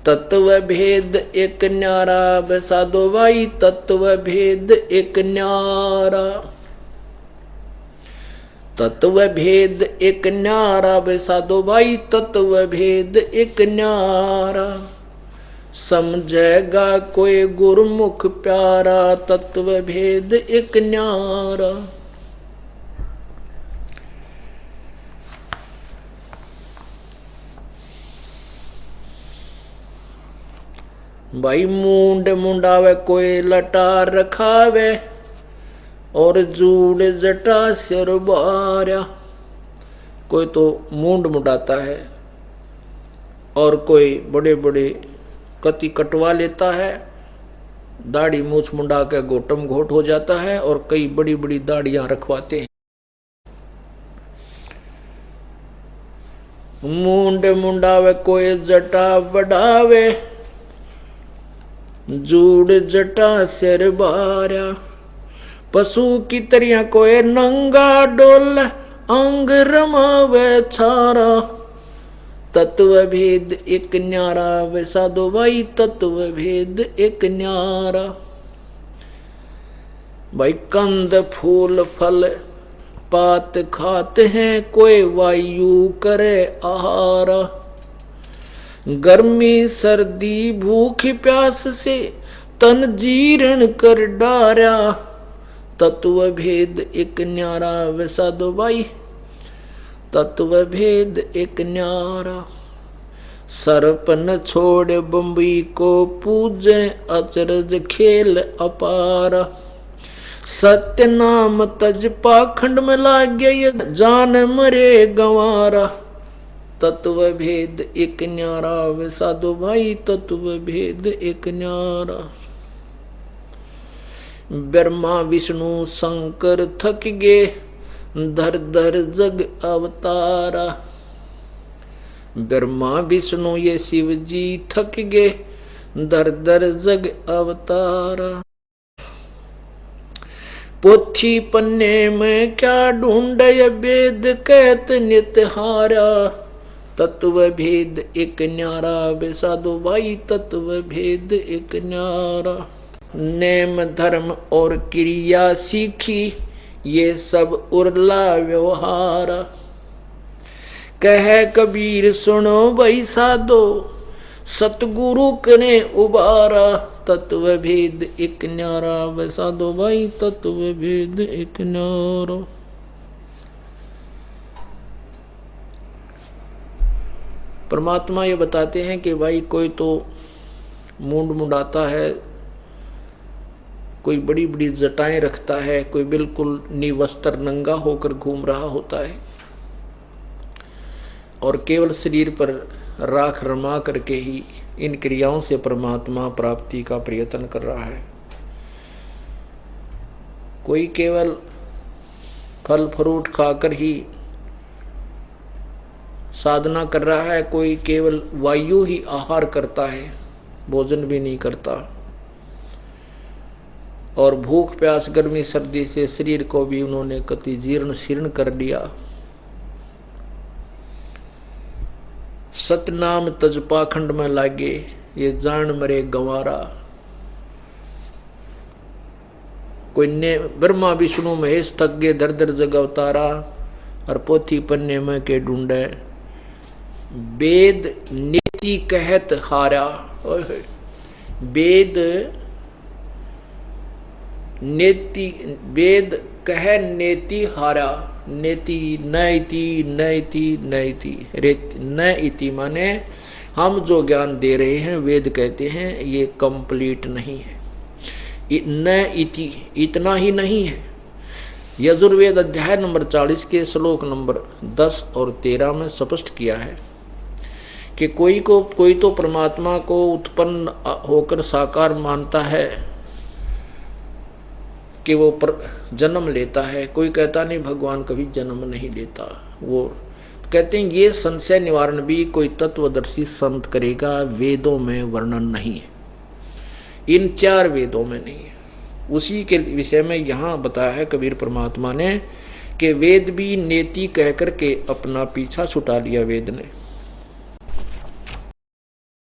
तत्व भेद एक न्यारा वे साधो भाई, तत्व भेद एक न्यारा। तत्व भेद एक न्यारा वे साधो भाई, तत्व भेद एक न्यारा। समझेगा कोई गुरमुख प्यारा, तत्व भेद एक न्यारा। भाई मूंड मुंडावे कोई लटार रखावे, और जूड़ जटा सिर बार्या। कोई तो मूंड मुंडाता है, और कोई बड़े बड़े कति कटवा लेता है, दाढ़ी मूछ मुंडा के गोटम घोट हो जाता है, और कई बड़ी बड़ी दाढ़ियां रखवाते हैं। मूंड मुंडावे कोई जटा बढ़ावे, जूड़ जटा सिर बार्या। पशु की तरिया कोई नंगा डोल, अंग रमावे छारा। तत्व भेद एक न्यारा वे साधो भाई, तत्व भेद एक न्यारा। भाई कंद फूल फल पात खाते हैं, कोई वायु करे आहारा। गर्मी सर्दी भूख प्यास से तन जीर्ण कर डारा। तत्व भेद एक न्यारा वे साधो भाई, तत्व भेद एक न्यारा। सर्प न छोड़ बम्बई को पूजे, अचरज खेल अपारा। सत्य नाम तज पाखंड में लागे, जान मरे गंवारा। तत्व भेद एक न्यारा वे साधो भाई, तत्व भेद एक न्यारा। ब्रह्मा विष्णु शंकर थक गे, धर धर जग अवतारा। ब्रह्मा विष्णु ये शिव जी थक गे, धर धर जग अवतारा। पोथी पन्ने में क्या ढूंढे, वेद कहत नित हारा। तत्व भेद एक न्यारा वे साधो भाई, तत्व भेद एक न्यारा। नेम धर्म और क्रिया सीखी, ये सब उर्ला व्यवहार। कहे कबीर सुनो भाई साधो, सतगुरु कने उबारा। तत्व भेद एक न्यारा वे साधो भाई, तत्व भेद एक न्यारा। परमात्मा ये बताते हैं कि भाई कोई तो मूंड मुंडाता है, कोई बड़ी बड़ी जटाएं रखता है, कोई बिल्कुल निवस्त्र नंगा होकर घूम रहा होता है, और केवल शरीर पर राख रमा करके ही इन क्रियाओं से परमात्मा प्राप्ति का प्रयत्न कर रहा है। कोई केवल फल फ्रूट खाकर ही साधना कर रहा है, कोई केवल वायु ही आहार करता है, भोजन भी नहीं करता, और भूख प्यास गर्मी सर्दी से शरीर को भी उन्होंने कति जीर्ण शीर्ण कर दिया। सतनाम तज पाखंड में लागे, ये जान मरे गंवारा। कोई ने ब्रह्मा विष्णु महेश थक गे, दर दर जग अवतारा। और पोथी पन्ने में के ढूंढे, वेद नीति कहत हारा। वेद नेति, वेद कह नेति हारा। नेति न इति न इति न इति, न इति माने हम जो ज्ञान दे रहे हैं वेद कहते हैं ये कंप्लीट नहीं है। न इति इतना ही नहीं है। यजुर्वेद अध्याय नंबर 40 के श्लोक नंबर 10 और 13 में स्पष्ट किया है कि कोई तो परमात्मा को उत्पन्न होकर साकार मानता है कि वो जन्म लेता है, कोई कहता नहीं भगवान कभी जन्म नहीं लेता। वो कहते हैं ये संशय निवारण भी कोई तत्वदर्शी संत करेगा, वेदों में वर्णन नहीं है, इन 4 वेदों में नहीं है। उसी के विषय में यहाँ बताया है कबीर परमात्मा ने कि वेद भी नेति कह करके अपना पीछा छुटा लिया वेद ने।